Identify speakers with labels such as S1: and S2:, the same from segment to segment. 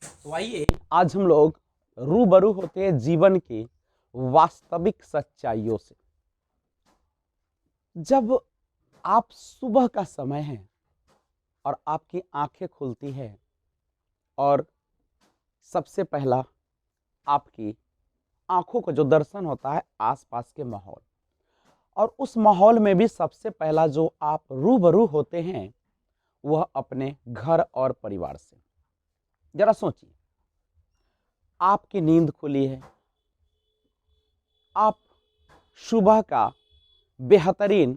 S1: तो आइए आज हम लोग रूबरू होते हैं जीवन की वास्तविक सच्चाइयों से। जब आप सुबह का समय है और आपकी आंखें खुलती है और सबसे पहला आपकी आंखों को जो दर्शन होता है आसपास के माहौल, और उस माहौल में भी सबसे पहला जो आप रूबरू होते हैं वह अपने घर और परिवार से। जरा सोचिए, आपकी नींद खुली है, आप सुबह का बेहतरीन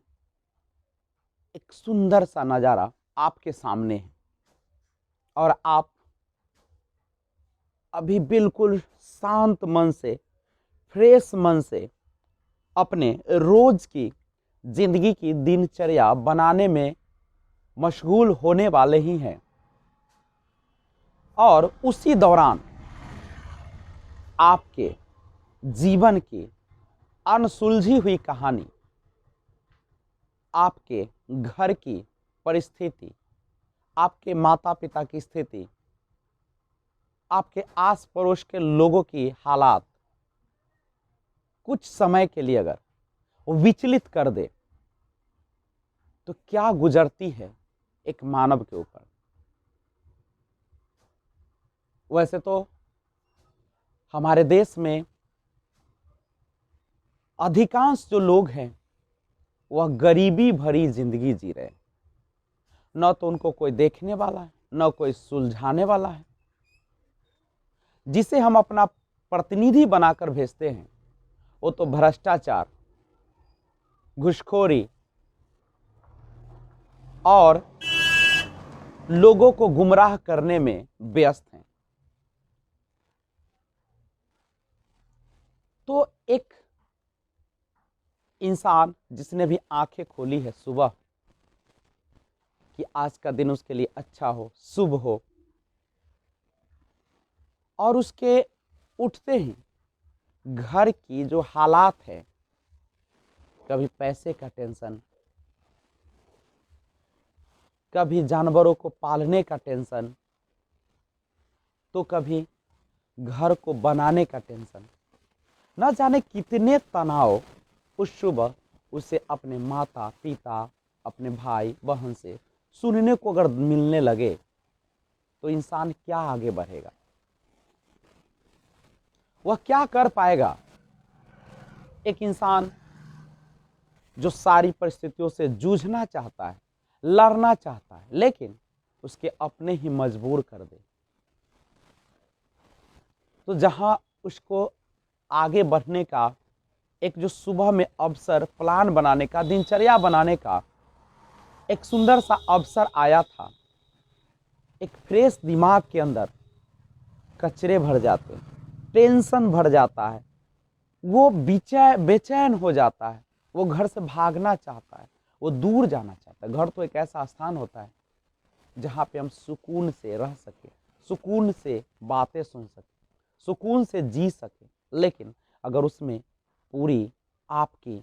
S1: एक सुंदर सा नज़ारा आपके सामने है और आप अभी बिल्कुल शांत मन से, फ्रेश मन से अपने रोज की जिंदगी की दिनचर्या बनाने में मशगूल होने वाले ही हैं। और उसी दौरान आपके जीवन की अनसुलझी हुई कहानी, आपके घर की परिस्थिति, आपके माता पिता की स्थिति, आपके आस पड़ोस के लोगों की हालात कुछ समय के लिए अगर विचलित कर दे तो क्या गुजरती है एक मानव के ऊपर। वैसे तो हमारे देश में अधिकांश जो लोग हैं वह गरीबी भरी जिंदगी जी रहे हैं। न तो उनको कोई देखने वाला है, न कोई सुलझाने वाला है। जिसे हम अपना प्रतिनिधि बनाकर भेजते हैं वो तो भ्रष्टाचार, घूसखोरी और लोगों को गुमराह करने में व्यस्त हैं। तो एक इंसान जिसने भी आंखें खोली है सुबह कि आज का दिन उसके लिए अच्छा हो, शुभ हो, और उसके उठते ही घर की जो हालात है, कभी पैसे का टेंशन, कभी जानवरों को पालने का टेंशन, तो कभी घर को बनाने का टेंशन, न जाने कितने तनाव उस सुबह उसे अपने माता पिता, अपने भाई बहन से सुनने को अगर मिलने लगे तो इंसान क्या आगे बढ़ेगा, वह क्या कर पाएगा। एक इंसान जो सारी परिस्थितियों से जूझना चाहता है, लड़ना चाहता है, लेकिन उसके अपने ही मजबूर कर दे, तो जहां उसको आगे बढ़ने का एक जो सुबह में अवसर, प्लान बनाने का, दिनचर्या बनाने का एक सुंदर सा अवसर आया था, एक फ्रेश दिमाग के अंदर कचरे भर जाते हैं, टेंशन भर जाता है, वो बेचैन हो जाता है, वो घर से भागना चाहता है, वो दूर जाना चाहता है। घर तो एक ऐसा स्थान होता है जहाँ पे हम सुकून से रह सके, सुकून से बातें सुन सके, सुकून से जी सके। लेकिन अगर उसमें पूरी आपकी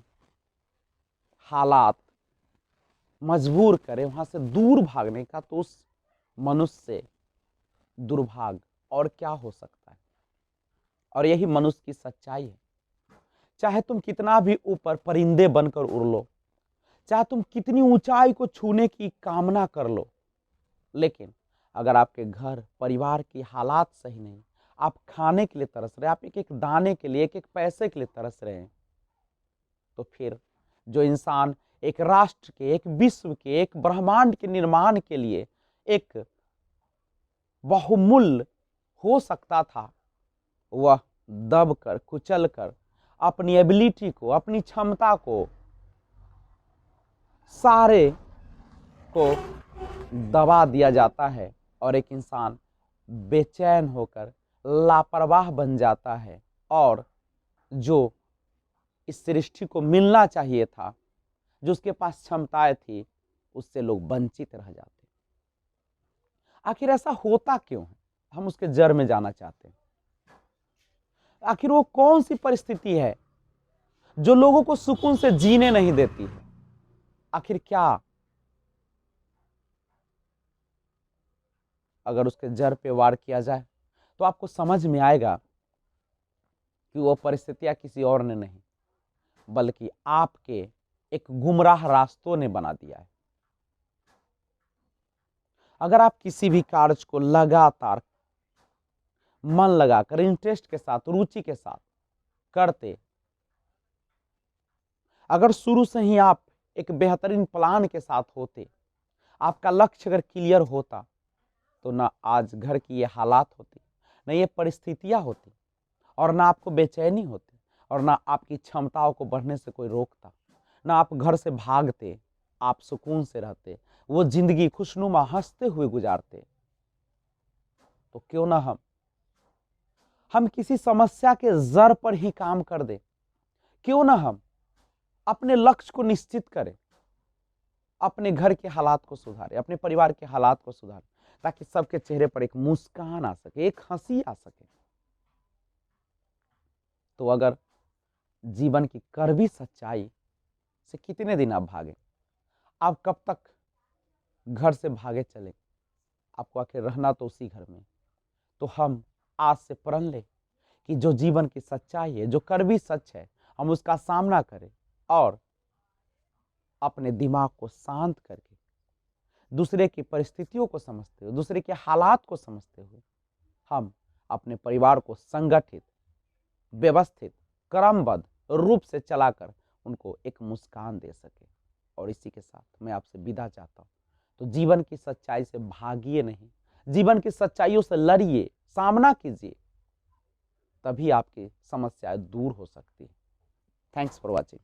S1: हालात मजबूर करे वहां से दूर भागने का, तो उस मनुष्य से दुर्भाग्य और क्या हो सकता है। और यही मनुष्य की सच्चाई है। चाहे तुम कितना भी ऊपर परिंदे बनकर उड़ लो, चाहे तुम कितनी ऊंचाई को छूने की कामना कर लो, लेकिन अगर आपके घर परिवार की हालात सही नहीं, आप खाने के लिए तरस रहे, आप एक एक दाने के लिए, एक एक पैसे के लिए तरस रहे हैं, तो फिर जो इंसान एक राष्ट्र के, एक विश्व के, एक ब्रह्मांड के निर्माण के लिए एक बहुमूल्य हो सकता था, वह दब कर, कुचल कर अपनी एबिलिटी को, अपनी क्षमता को, सारे को दबा दिया जाता है और एक इंसान बेचैन होकर लापरवाह बन जाता है। और जो इस सृष्टि को मिलना चाहिए था, जो उसके पास क्षमताएं थी, उससे लोग वंचित रह जाते। आखिर ऐसा होता क्यों है, हम उसके जड़ में जाना चाहते हैं। आखिर वो कौन सी परिस्थिति है जो लोगों को सुकून से जीने नहीं देती है। आखिर क्या, अगर उसके जड़ पे वार किया जाए तो आपको समझ में आएगा कि वो परिस्थितियां किसी और ने नहीं बल्कि आपके एक गुमराह रास्तों ने बना दिया है। अगर आप किसी भी कार्य को लगातार मन लगाकर इंटरेस्ट के साथ, रुचि के साथ करते, अगर शुरू से ही आप एक बेहतरीन प्लान के साथ होते, आपका लक्ष्य अगर क्लियर होता, तो ना आज घर की ये हालात होती, ना ये परिस्थितियां होती, और ना आपको बेचैनी होती, और ना आपकी क्षमताओं को बढ़ने से कोई रोकता, ना आप घर से भागते, आप सुकून से रहते, वो जिंदगी खुशनुमा हंसते हुए गुजारते। तो क्यों ना हम किसी समस्या के जड़ पर ही काम कर दे, क्यों ना हम अपने लक्ष्य को निश्चित करें, अपने घर के हालात को सुधारें, अपने परिवार के हालात को सुधारें, ताकि सबके चेहरे पर एक मुस्कान आ सके, एक हंसी आ सके। तो अगर जीवन की कड़वी सच्चाई से कितने दिन आप भागे, आप कब तक घर से भागे चले, आपको आखिर रहना तो उसी घर में। तो हम आज से प्रण ले कि जो जीवन की सच्चाई है, जो कड़वी सच है, हम उसका सामना करें और अपने दिमाग को शांत करके दूसरे की परिस्थितियों को समझते हुए, दूसरे के हालात को समझते हुए हम अपने परिवार को संगठित, व्यवस्थित, क्रमबद्ध रूप से चलाकर उनको एक मुस्कान दे सके। और इसी के साथ मैं आपसे विदा चाहता हूं। तो जीवन की सच्चाई से भागिए नहीं, जीवन की सच्चाइयों से लड़िए, सामना कीजिए, तभी आपकी समस्याएं दूर हो सकती है। Thanks for watching.